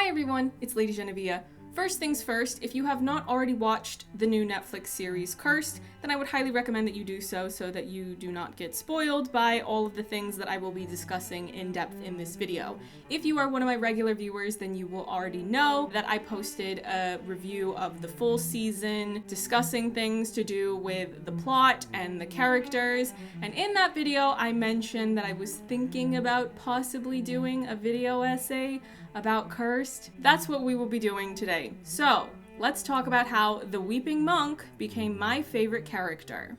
Hi everyone, it's LadyJenevia. First things first, if you have not already watched the new Netflix series Cursed, then I would highly recommend that you do so that you do not get spoiled by all of the things that I will be discussing in depth in this video. If you are one of my regular viewers, then you will already know that I posted a review of the full season, discussing things to do with the plot and the characters, and in that video I mentioned that I was thinking about possibly doing a video essay about Cursed. That's what we will be doing today. So, let's talk about how the Weeping Monk became my favorite character.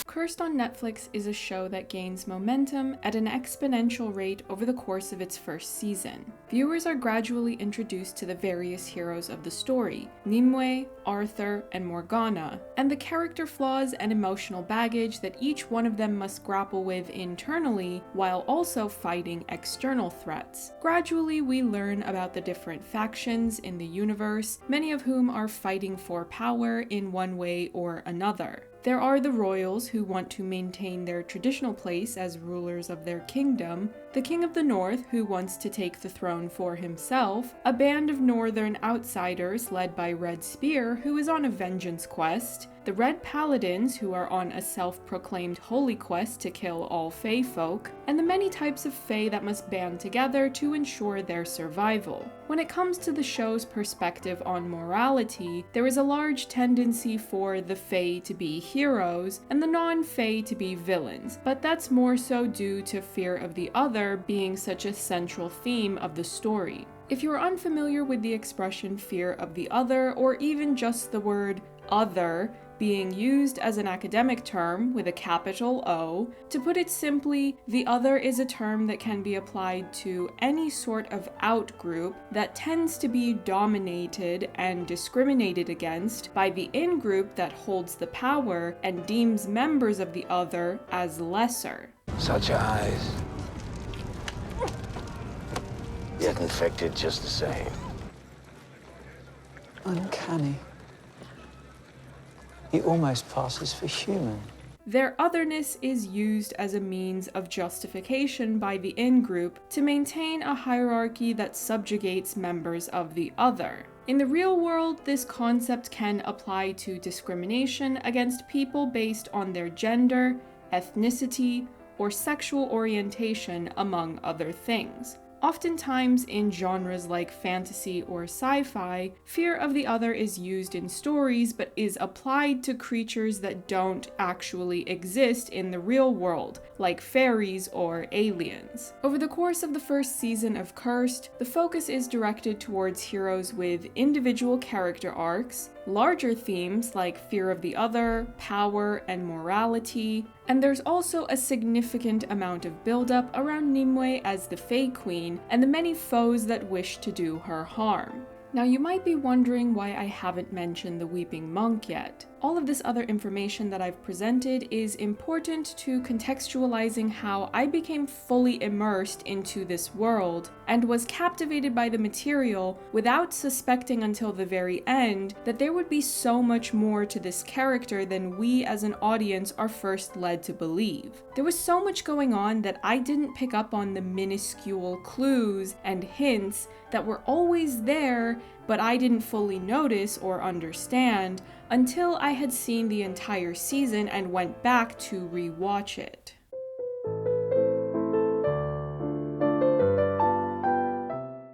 Cursed on Netflix is a show that gains momentum at an exponential rate over the course of its first season. Viewers are gradually introduced to the various heroes of the story, Nimue, Arthur, and Morgana, and the character flaws and emotional baggage that each one of them must grapple with internally while also fighting external threats. Gradually, we learn about the different factions in the universe, many of whom are fighting for power in one way or another. There are the royals who want to maintain their traditional place as rulers of their kingdom, the King of the North who wants to take the throne for himself, a band of northern outsiders led by Red Spear who is on a vengeance quest, the Red Paladins who are on a self-proclaimed holy quest to kill all Fae folk, and the many types of Fae that must band together to ensure their survival. When it comes to the show's perspective on morality, there is a large tendency for the Fae to be heroes and the non-Fae to be villains, but that's more so due to fear of the other being such a central theme of the story. If you're unfamiliar with the expression fear of the other, or even just the word other being used as an academic term with a capital O, to put it simply, the other is a term that can be applied to any sort of outgroup that tends to be dominated and discriminated against by the in-group that holds the power and deems members of the other as lesser. Such eyes. Yet infected just the same. Uncanny. He almost passes for human. Their otherness is used as a means of justification by the in-group to maintain a hierarchy that subjugates members of the other. In the real world, this concept can apply to discrimination against people based on their gender, ethnicity, or sexual orientation, among other things. Oftentimes, in genres like fantasy or sci-fi, fear of the other is used in stories but is applied to creatures that don't actually exist in the real world, like fairies or aliens. Over the course of the first season of Cursed, the focus is directed towards heroes with individual character arcs, larger themes like fear of the other, power, and morality, and there's also a significant amount of build-up around Nimue as the Fae Queen and the many foes that wish to do her harm. Now you might be wondering why I haven't mentioned the Weeping Monk yet. All of this other information that I've presented is important to contextualizing how I became fully immersed into this world and was captivated by the material without suspecting until the very end that there would be so much more to this character than we as an audience are first led to believe. There was so much going on that I didn't pick up on the minuscule clues and hints that were always there, but I didn't fully notice or understand until I had seen the entire season and went back to rewatch it.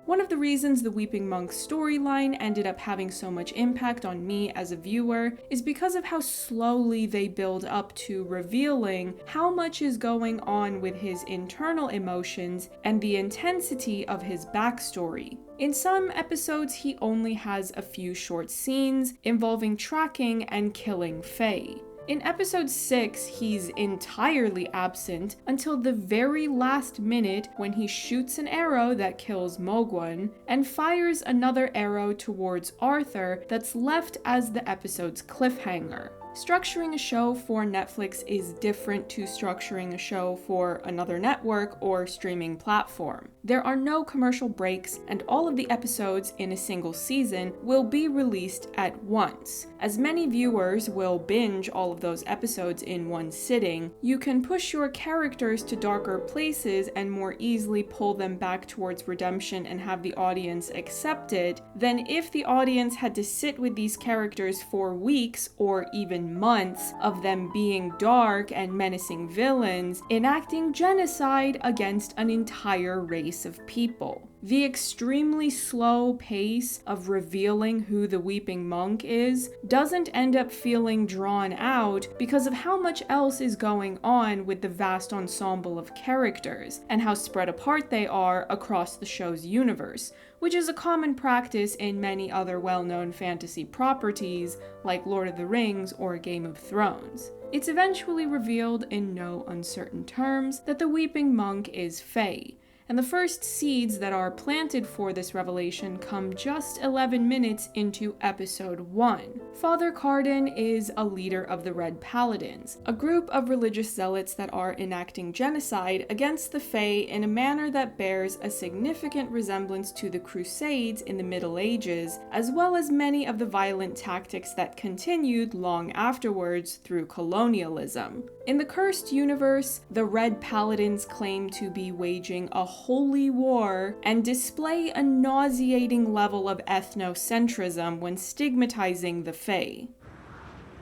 One of the reasons the Weeping Monk storyline ended up having so much impact on me as a viewer is because of how slowly they build up to revealing how much is going on with his internal emotions and the intensity of his backstory. In some episodes, he only has a few short scenes involving tracking and killing Fae. In episode 6, he's entirely absent until the very last minute when he shoots an arrow that kills Mogwon and fires another arrow towards Arthur that's left as the episode's cliffhanger. Structuring a show for Netflix is different to structuring a show for another network or streaming platform. There are no commercial breaks, and all of the episodes in a single season will be released at once. As many viewers will binge all of those episodes in one sitting, you can push your characters to darker places and more easily pull them back towards redemption and have the audience accept it than if the audience had to sit with these characters for weeks or even months of them being dark and menacing villains, enacting genocide against an entire race of people. The extremely slow pace of revealing who the Weeping Monk is doesn't end up feeling drawn out because of how much else is going on with the vast ensemble of characters and how spread apart they are across the show's universe, which is a common practice in many other well-known fantasy properties like Lord of the Rings or Game of Thrones. It's eventually revealed in no uncertain terms that the Weeping Monk is Fae, and the first seeds that are planted for this revelation come just 11 minutes into episode 1. Father Cardin is a leader of the Red Paladins, a group of religious zealots that are enacting genocide against the Fae in a manner that bears a significant resemblance to the Crusades in the Middle Ages, as well as many of the violent tactics that continued long afterwards through colonialism. In the Cursed universe, the Red Paladins claim to be waging a holy war and display a nauseating level of ethnocentrism when stigmatizing the Fae.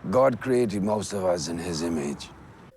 God created most of us in his image.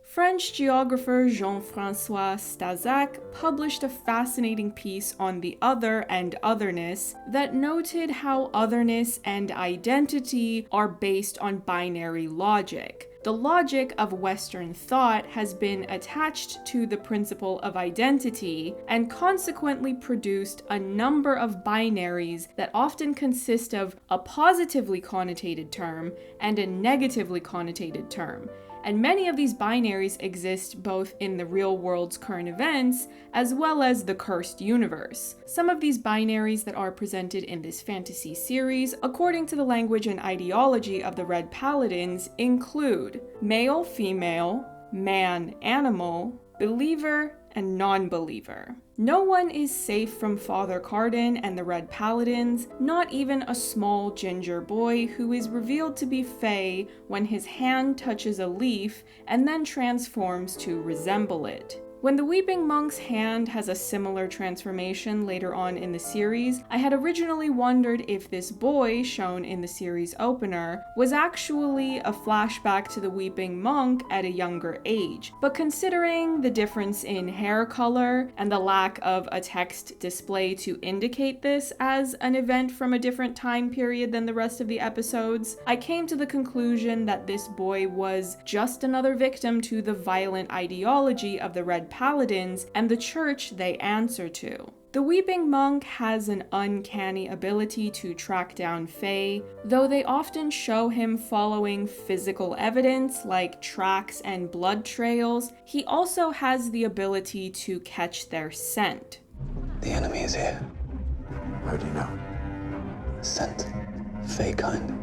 French geographer Jean-François Stazac published a fascinating piece on the other and otherness that noted how otherness and identity are based on binary logic. The logic of Western thought has been attached to the principle of identity and consequently produced a number of binaries that often consist of a positively connotated term and a negatively connotated term. And many of these binaries exist both in the real world's current events as well as the Cursed universe. Some of these binaries that are presented in this fantasy series, according to the language and ideology of the Red Paladins, include male-female, man-animal, believer, and non-believer. No one is safe from Father Cardin and the Red Paladins, not even a small ginger boy who is revealed to be Fae when his hand touches a leaf and then transforms to resemble it. When the Weeping Monk's hand has a similar transformation later on in the series, I had originally wondered if this boy, shown in the series opener, was actually a flashback to the Weeping Monk at a younger age. But considering the difference in hair color and the lack of a text display to indicate this as an event from a different time period than the rest of the episodes, I came to the conclusion that this boy was just another victim to the violent ideology of the Red Paladins and the church they answer to. The Weeping Monk has an uncanny ability to track down Fae, though they often show him following physical evidence like tracks and blood trails. He also has the ability to catch their scent. The enemy is here. How do you know? Scent. Fae kind.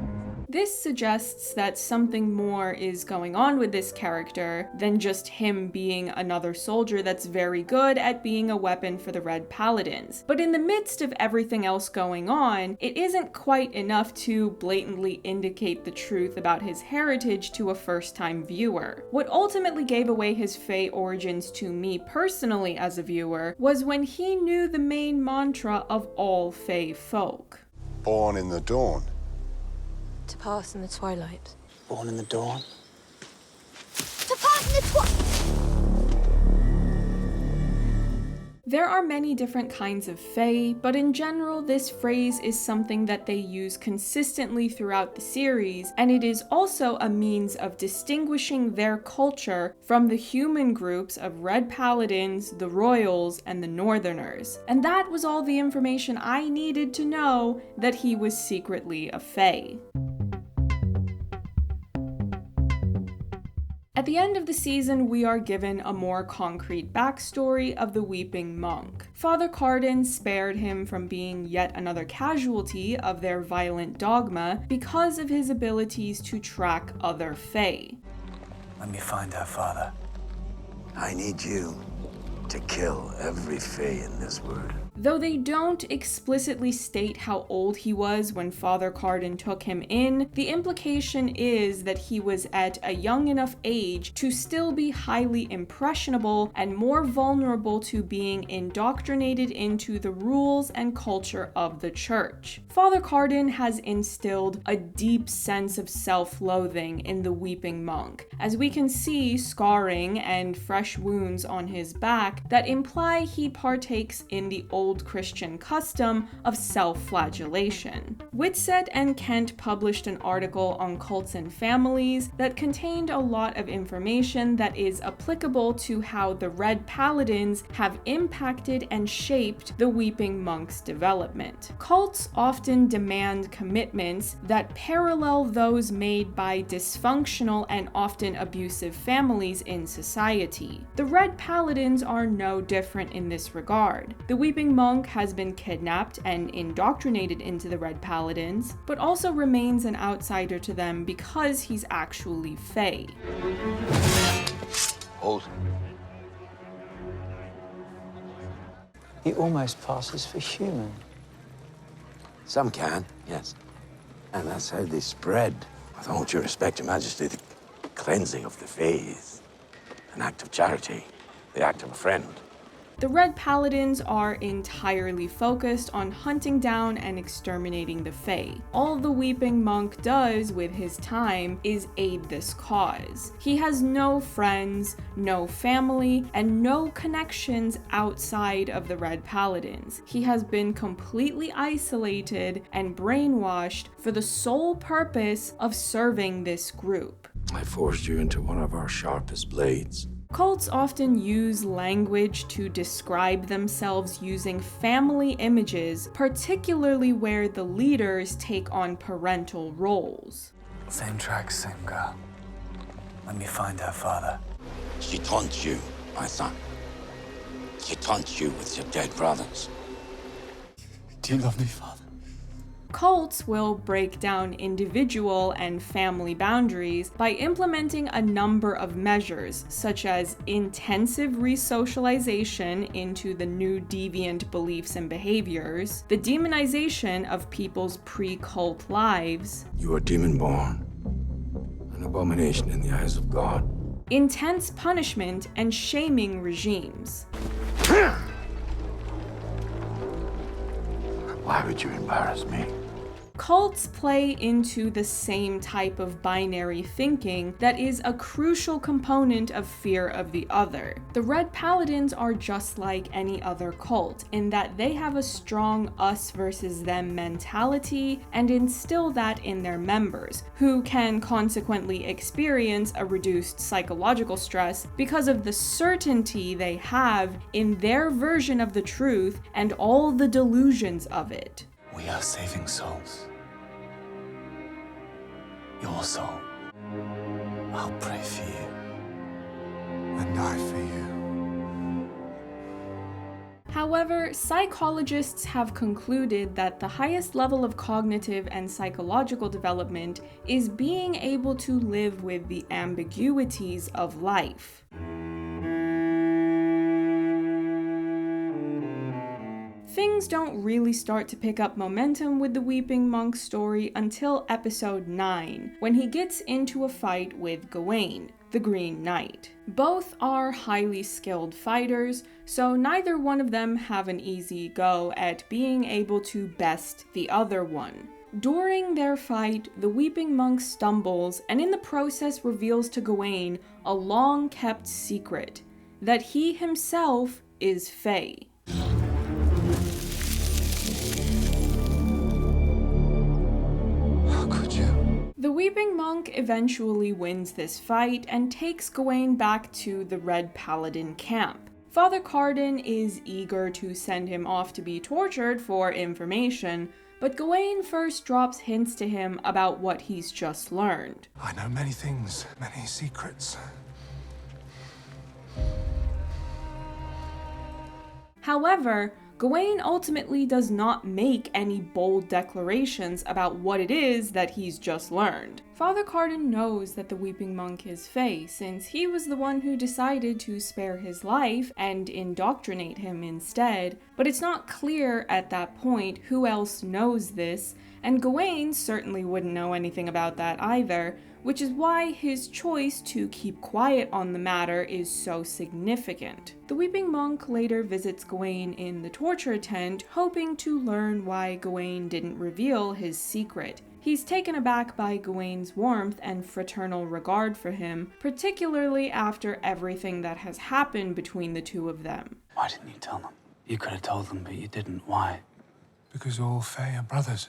This suggests that something more is going on with this character than just him being another soldier that's very good at being a weapon for the Red Paladins. But in the midst of everything else going on, it isn't quite enough to blatantly indicate the truth about his heritage to a first-time viewer. What ultimately gave away his Fae origins to me personally as a viewer was when he knew the main mantra of all Fae folk. Born in the dawn. To pass in the twilight. Born in the dawn. To pass in the twilight! There are many different kinds of Fae, but in general, this phrase is something that they use consistently throughout the series, and it is also a means of distinguishing their culture from the human groups of Red Paladins, the Royals, and the Northerners. And that was all the information I needed to know that he was secretly a Fae. At the end of the season, we are given a more concrete backstory of the Weeping Monk. Father Carden spared him from being yet another casualty of their violent dogma because of his abilities to track other Fae. Let me find her, Father. I need you to kill every Fae in this world. Though they don't explicitly state how old he was when Father Carden took him in, the implication is that he was at a young enough age to still be highly impressionable and more vulnerable to being indoctrinated into the rules and culture of the church. Father Carden has instilled a deep sense of self-loathing in the Weeping Monk, as we can see scarring and fresh wounds on his back that imply he partakes in the old Christian custom of self-flagellation. Whitsett and Kent published an article on cults and families that contained a lot of information that is applicable to how the Red Paladins have impacted and shaped the Weeping Monk's development. Cults often demand commitments that parallel those made by dysfunctional and often abusive families in society. The Red Paladins are no different in this regard. The Weeping Monk has been kidnapped and indoctrinated into the Red Paladins, but also remains an outsider to them because he's actually Fae. Hold. He almost passes for human. Some can, yes. And that's how they spread. With all due respect, Your Majesty, the cleansing of the Fae is an act of charity, the act of a friend. The Red Paladins are entirely focused on hunting down and exterminating the Fae. All the Weeping Monk does with his time is aid this cause. He has no friends, no family, and no connections outside of the Red Paladins. He has been completely isolated and brainwashed for the sole purpose of serving this group. I forced you into one of our sharpest blades. Cults often use language to describe themselves using family images, particularly where the leaders take on parental roles. Same track, same girl. Let me find her, Father. She taunts you, my son. She taunts you with your dead brothers. Do you love me, Father? Cults will break down individual and family boundaries by implementing a number of measures, such as intensive resocialization into the new deviant beliefs and behaviors, the demonization of people's pre-cult lives, You are demon-born, an abomination in the eyes of God. intense punishment and shaming regimes. Why would you embarrass me? Cults play into the same type of binary thinking that is a crucial component of fear of the other. The Red Paladins are just like any other cult in that they have a strong us versus them mentality and instill that in their members, who can consequently experience a reduced psychological stress because of the certainty they have in their version of the truth and all the delusions of it. We are saving souls. Your soul. I'll pray for you. And die for you. However, psychologists have concluded that the highest level of cognitive and psychological development is being able to live with the ambiguities of life. Things don't really start to pick up momentum with the Weeping Monk story until episode 9, when he gets into a fight with Gawain, the Green Knight. Both are highly skilled fighters, so neither one of them have an easy go at being able to best the other one. During their fight, the Weeping Monk stumbles and in the process reveals to Gawain a long-kept secret, that he himself is Fae. The Weeping Monk eventually wins this fight and takes Gawain back to the Red Paladin camp. Father Carden is eager to send him off to be tortured for information, but Gawain first drops hints to him about what he's just learned. I know many things, many secrets. However, Gawain ultimately does not make any bold declarations about what it is that he's just learned. Father Carden knows that the Weeping Monk is Fae, since he was the one who decided to spare his life and indoctrinate him instead, but it's not clear at that point who else knows this, and Gawain certainly wouldn't know anything about that either, which is why his choice to keep quiet on the matter is so significant. The Weeping Monk later visits Gawain in the torture tent, hoping to learn why Gawain didn't reveal his secret. He's taken aback by Gawain's warmth and fraternal regard for him, particularly after everything that has happened between the two of them. Why didn't you tell them? You could have told them, but you didn't. Why? Because all Fae are brothers,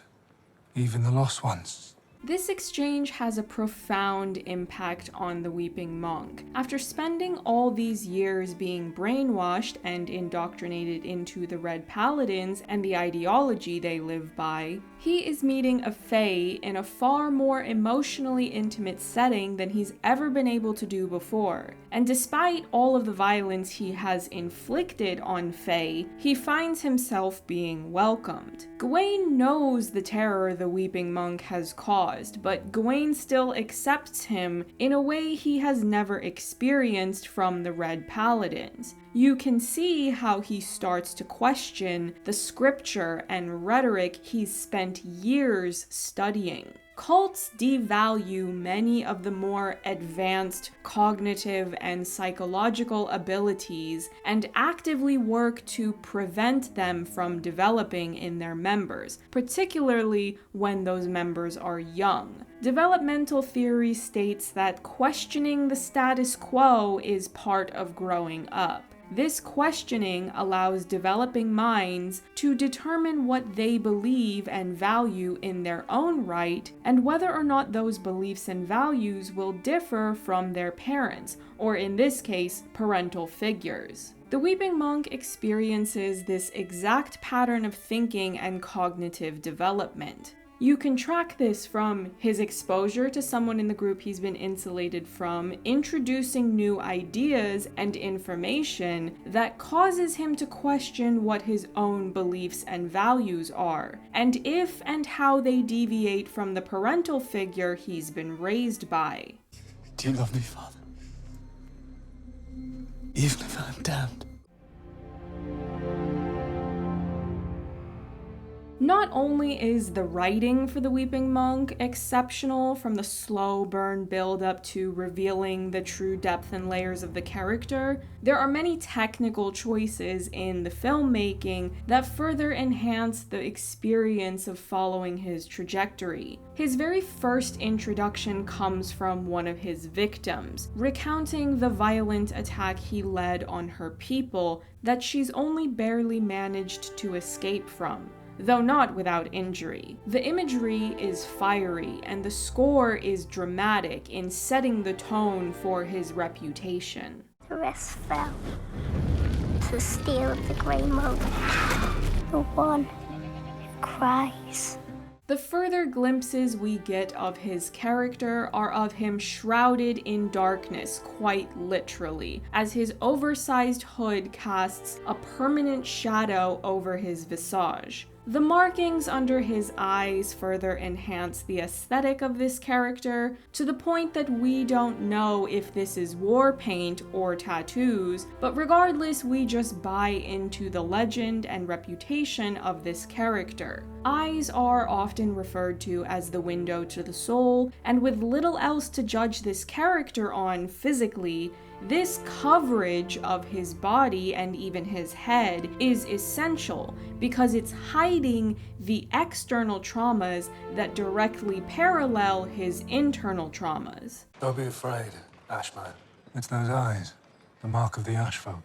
even the lost ones. This exchange has a profound impact on the Weeping Monk. After spending all these years being brainwashed and indoctrinated into the Red Paladins and the ideology they live by, he is meeting a Fae in a far more emotionally intimate setting than he's ever been able to do before. And despite all of the violence he has inflicted on Fae, he finds himself being welcomed. Gawain knows the terror the Weeping Monk has caused, but Gawain still accepts him in a way he has never experienced from the Red Paladins. You can see how he starts to question the scripture and rhetoric he's spent years studying. Cults devalue many of the more advanced cognitive and psychological abilities and actively work to prevent them from developing in their members, particularly when those members are young. Developmental theory states that questioning the status quo is part of growing up. This questioning allows developing minds to determine what they believe and value in their own right, and whether or not those beliefs and values will differ from their parents, or in this case, parental figures. The Weeping Monk experiences this exact pattern of thinking and cognitive development. You can track this from his exposure to someone in the group he's been insulated from, introducing new ideas and information that causes him to question what his own beliefs and values are, and if and how they deviate from the parental figure he's been raised by. Do you love me, Father? Even if I'm damned? Not only is the writing for the Weeping Monk exceptional, from the slow burn build-up to revealing the true depth and layers of the character, there are many technical choices in the filmmaking that further enhance the experience of following his trajectory. His very first introduction comes from one of his victims, recounting the violent attack he led on her people that she's only barely managed to escape from, though not without injury. The imagery is fiery, and the score is dramatic in setting the tone for his reputation. The rest fell to the steel of the grey moat. The one who cries. The further glimpses we get of his character are of him shrouded in darkness, quite literally, as his oversized hood casts a permanent shadow over his visage. The markings under his eyes further enhance the aesthetic of this character, to the point that we don't know if this is war paint or tattoos, but regardless, we just buy into the legend and reputation of this character. Eyes are often referred to as the window to the soul, and with little else to judge this character on physically, this coverage of his body and even his head is essential because it's hiding the external traumas that directly parallel his internal traumas. Don't be afraid, Ashman. It's those eyes, the mark of the Ashfolk.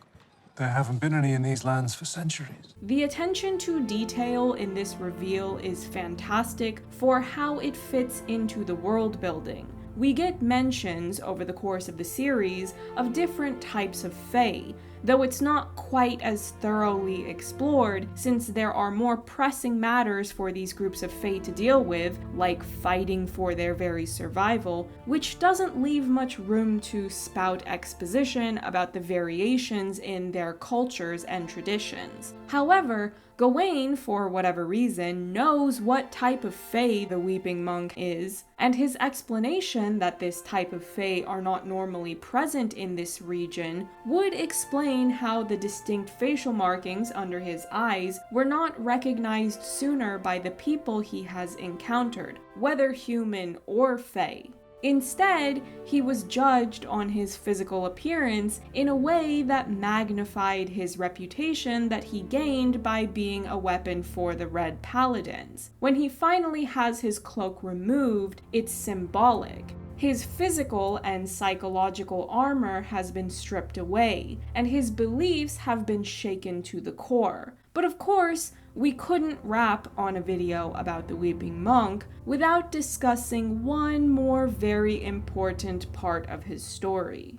There haven't been any in these lands for centuries. The attention to detail in this reveal is fantastic for how it fits into the world building. We get mentions over the course of the series of different types of Fae, though it's not quite as thoroughly explored since there are more pressing matters for these groups of Fae to deal with, like fighting for their very survival, which doesn't leave much room to spout exposition about the variations in their cultures and traditions. However, Gawain, for whatever reason, knows what type of Fae the Weeping Monk is, and his explanation that this type of Fae are not normally present in this region would explain how the distinct facial markings under his eyes were not recognized sooner by the people he has encountered, whether human or Fae. Instead, he was judged on his physical appearance in a way that magnified his reputation that he gained by being a weapon for the Red Paladins. When he finally has his cloak removed, it's symbolic. His physical and psychological armor has been stripped away, and his beliefs have been shaken to the core. But of course, we couldn't wrap on a video about the Weeping Monk without discussing one more very important part of his story.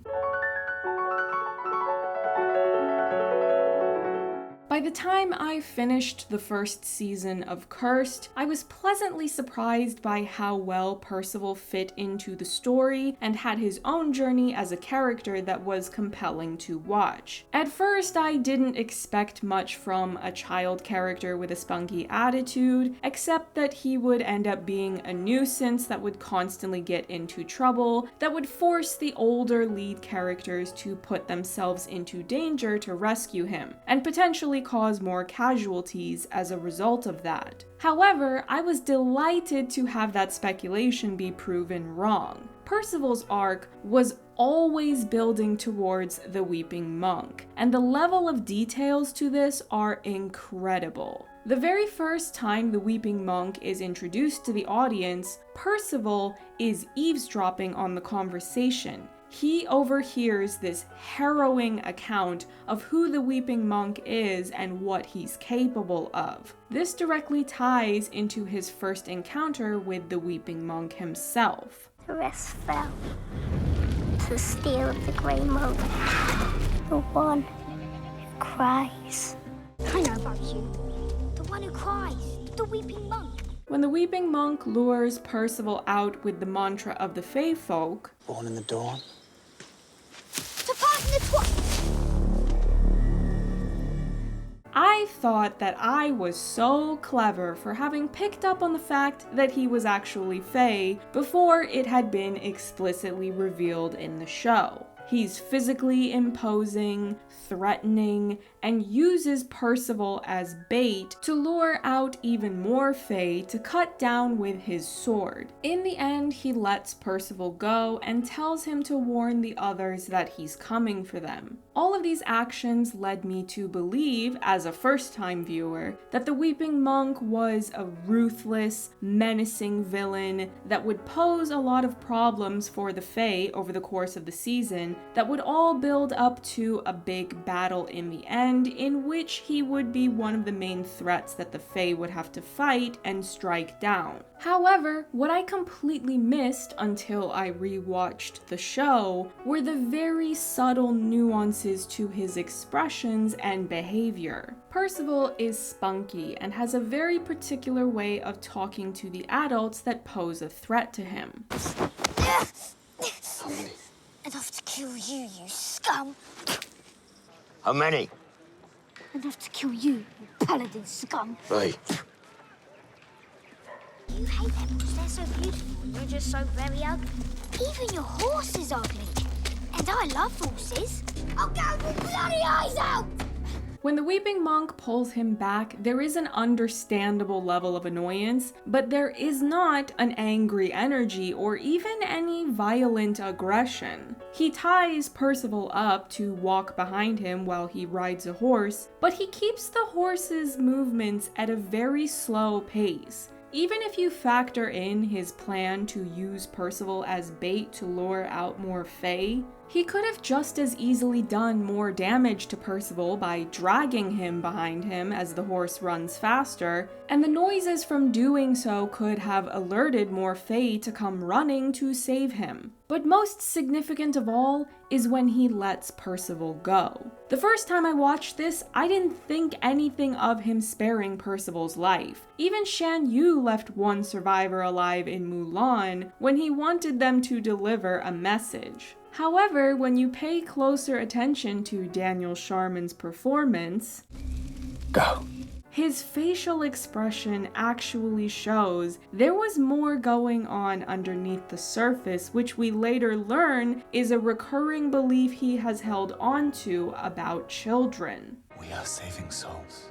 By the time I finished the first season of Cursed, I was pleasantly surprised by how well Percival fit into the story and had his own journey as a character that was compelling to watch. At first, I didn't expect much from a child character with a spunky attitude, except that he would end up being a nuisance that would constantly get into trouble, that would force the older lead characters to put themselves into danger to rescue him, and potentially cause more casualties as a result of that. However, I was delighted to have that speculation be proven wrong. Percival's arc was always building towards the Weeping Monk, and the level of details to this are incredible. The very first time the Weeping Monk is introduced to the audience, Percival is eavesdropping on the conversation. He overhears this harrowing account of who the Weeping Monk is and what he's capable of. This directly ties into his first encounter with the Weeping Monk himself. The rest fell to the steel of the grey moat. The one who cries. I know about you. The one who cries. The Weeping Monk. When the Weeping Monk lures Percival out with the mantra of the Fae folk, Born in the dawn. To pass in the I thought that I was so clever for having picked up on the fact that he was actually Fae before it had been explicitly revealed in the show. He's physically imposing, threatening, and uses Percival as bait to lure out even more Fae to cut down with his sword. In the end, he lets Percival go and tells him to warn the others that he's coming for them. All of these actions led me to believe, as a first-time viewer, that the Weeping Monk was a ruthless, menacing villain that would pose a lot of problems for the Fae over the course of the season that would all build up to a big battle in the end, in which he would be one of the main threats that the Fae would have to fight and strike down. However, what I completely missed until I rewatched the show were the very subtle nuances to his expressions and behavior. Percival is spunky and has a very particular way of talking to the adults that pose a threat to him. How many? Enough to kill you, you scum. How many? Enough to kill you, you paladin scum. Right. You hate them because they're so beautiful and you're just so very ugly. Even your horse is ugly. And I love horses. I'll gouge his bloody eyes out! When the Weeping Monk pulls him back, there is an understandable level of annoyance, but there is not an angry energy or even any violent aggression. He ties Percival up to walk behind him while he rides a horse, but he keeps the horse's movements at a very slow pace. Even if you factor in his plan to use Percival as bait to lure out more Fae, He could have just as easily done more damage to Percival by dragging him behind him as the horse runs faster, and the noises from doing so could have alerted more Fae to come running to save him. But most significant of all is when he lets Percival go. The first time I watched this, I didn't think anything of him sparing Percival's life. Even Shan Yu left one survivor alive in Mullan when he wanted them to deliver a message. However, when you pay closer attention to Daniel Sharman's performance, Go. his facial expression actually shows there was more going on underneath the surface, which we later learn is a recurring belief he has held onto about children. We are saving souls.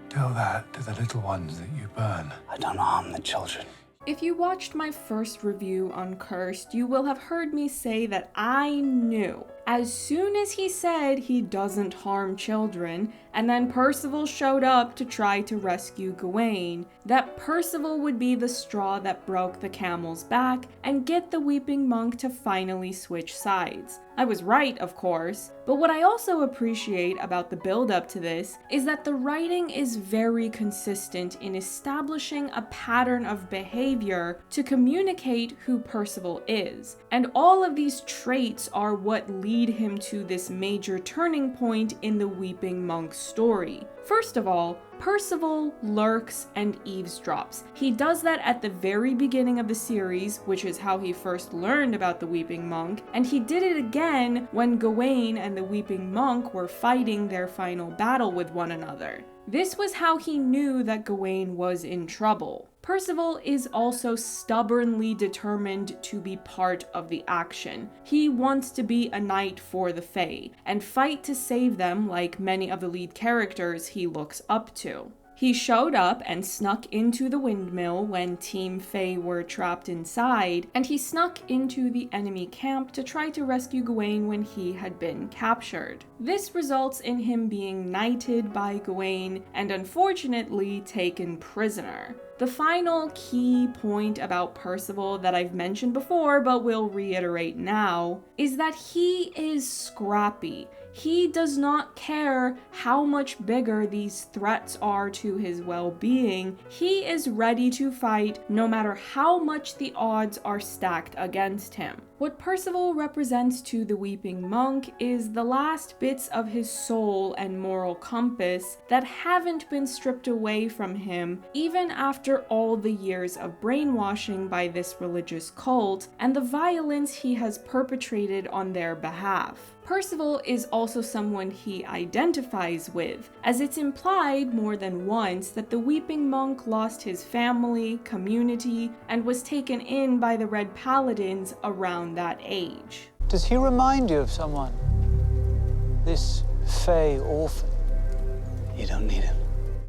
Tell that to the little ones that you burn. I don't harm the children. If you watched my first review on Cursed, you will have heard me say that I knew as soon as he said he doesn't harm children, and then Percival showed up to try to rescue Gawain, that Percival would be the straw that broke the camel's back and get the Weeping Monk to finally switch sides. I was right, of course, but what I also appreciate about the build-up to this is that the writing is very consistent in establishing a pattern of behavior to communicate who Percival is, and all of these traits are what lead him to this major turning point in the Weeping Monk's story. First of all, Percival lurks and eavesdrops. He does that at the very beginning of the series, which is how he first learned about the Weeping Monk, and he did it again when Gawain and the Weeping Monk were fighting their final battle with one another. This was how he knew that Gawain was in trouble. Percival is also stubbornly determined to be part of the action. He wants to be a knight for the Fae, and fight to save them like many of the lead characters he looks up to. He showed up and snuck into the windmill when Team Fae were trapped inside, and he snuck into the enemy camp to try to rescue Gawain when he had been captured. This results in him being knighted by Gawain and unfortunately taken prisoner. The final key point about Percival that I've mentioned before but will reiterate now is that he is scrappy. He does not care how much bigger these threats are to his well-being. He is ready to fight no matter how much the odds are stacked against him. What Percival represents to the Weeping Monk is the last bits of his soul and moral compass that haven't been stripped away from him even after all the years of brainwashing by this religious cult and the violence he has perpetrated on their behalf. Percival is also someone he identifies with, as it's implied more than once that the Weeping Monk lost his family, community, and was taken in by the Red Paladins around that age. Does he remind you of someone? This Fae orphan? You don't need him.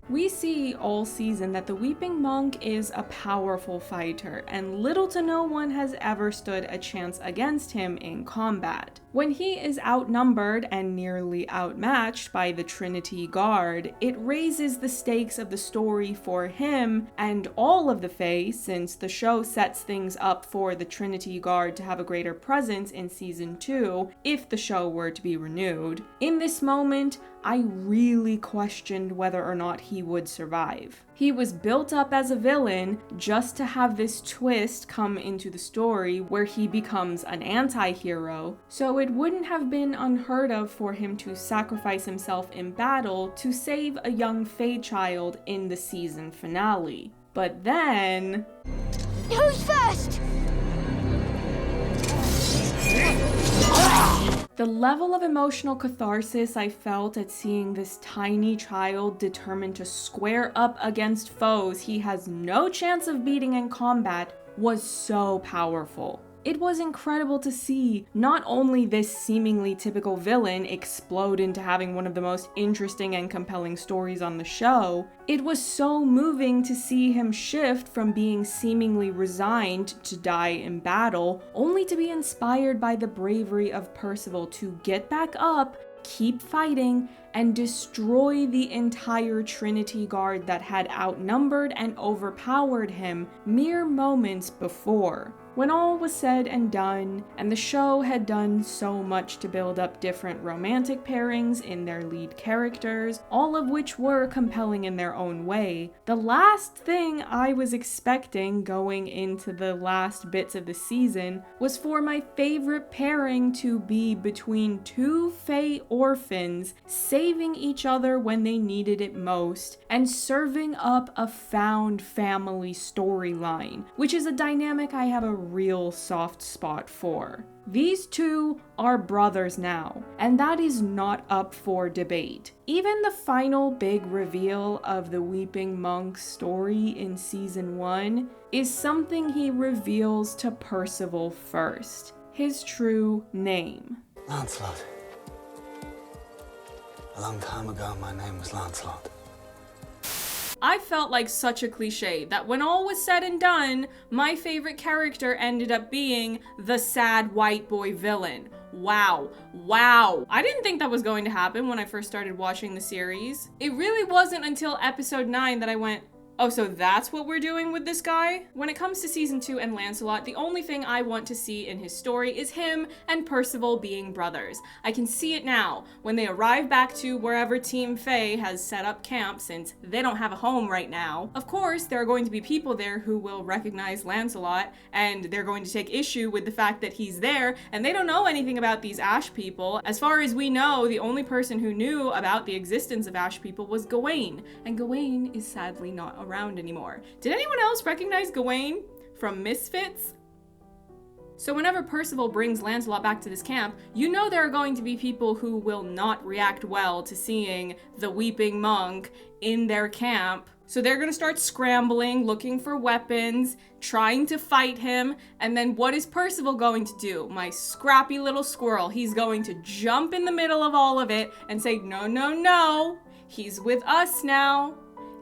We see all season that the Weeping Monk is a powerful fighter, and little to no one has ever stood a chance against him in combat. When he is outnumbered and nearly outmatched by the Trinity Guard, it raises the stakes of the story for him and all of the Fae, since the show sets things up for the Trinity Guard to have a greater presence in Season 2 if the show were to be renewed. In this moment, I really questioned whether or not he would survive. He was built up as a villain just to have this twist come into the story where he becomes an anti-hero, so it wouldn't have been unheard of for him to sacrifice himself in battle to save a young Fae child in the season finale. But then... Who's first? The level of emotional catharsis I felt at seeing this tiny child determined to square up against foes he has no chance of beating in combat was so powerful. It was incredible to see not only this seemingly typical villain explode into having one of the most interesting and compelling stories on the show, it was so moving to see him shift from being seemingly resigned to die in battle, only to be inspired by the bravery of Percival to get back up, keep fighting, and destroy the entire Trinity Guard that had outnumbered and overpowered him mere moments before. When all was said and done, and the show had done so much to build up different romantic pairings in their lead characters, all of which were compelling in their own way, the last thing I was expecting going into the last bits of the season was for my favorite pairing to be between two Fae orphans saving each other when they needed it most and serving up a found family storyline, which is a dynamic I have a real soft spot for. These two are brothers now, and that is not up for debate. Even the final big reveal of the Weeping Monk's story in season 1 is something he reveals to Percival first, his true name. Lancelot. A long time ago, my name was Lancelot. I felt like such a cliche that when all was said and done, my favorite character ended up being the sad white boy villain. Wow. I didn't think that was going to happen when I first started watching the series. It really wasn't until episode 9 that I went, oh, so that's what we're doing with this guy? When it comes to season 2 and Lancelot, the only thing I want to see in his story is him and Percival being brothers. I can see it now, when they arrive back to wherever Team Fae has set up camp since they don't have a home right now. Of course, there are going to be people there who will recognize Lancelot, and they're going to take issue with the fact that he's there, and they don't know anything about these Ash people. As far as we know, the only person who knew about the existence of Ash people was Gawain, and Gawain is sadly not around anymore. Did anyone else recognize Gawain from Misfits? So whenever Percival brings Lancelot back to this camp, you know there are going to be people who will not react well to seeing the Weeping Monk in their camp. So they're gonna start scrambling, looking for weapons, trying to fight him, and then what is Percival going to do? My scrappy little squirrel, he's going to jump in the middle of all of it and say, no, he's with us now.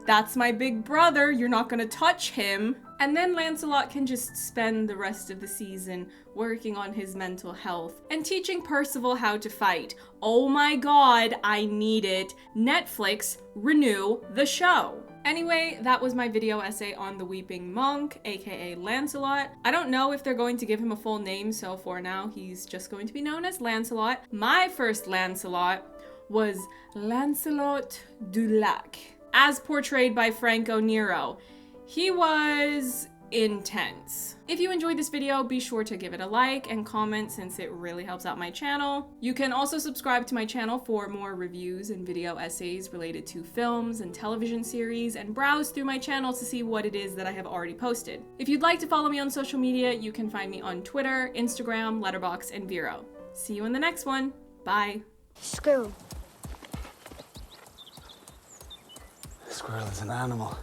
That's my big brother, you're not gonna touch him. And then Lancelot can just spend the rest of the season working on his mental health and teaching Percival how to fight. Oh my god, I need it. Netflix, renew the show. Anyway, that was my video essay on the Weeping Monk, aka Lancelot. I don't know if they're going to give him a full name, so for now, he's just going to be known as Lancelot. My first Lancelot was Lancelot du Lac, as portrayed by Franco Nero. He was intense. If you enjoyed this video, be sure to give it a like and comment since it really helps out my channel. You can also subscribe to my channel for more reviews and video essays related to films and television series, and browse through my channel to see what it is that I have already posted. If you'd like to follow me on social media, you can find me on Twitter, Instagram, Letterboxd, and Vero. See you in the next one. Bye. Squirrel. A squirrel is an animal.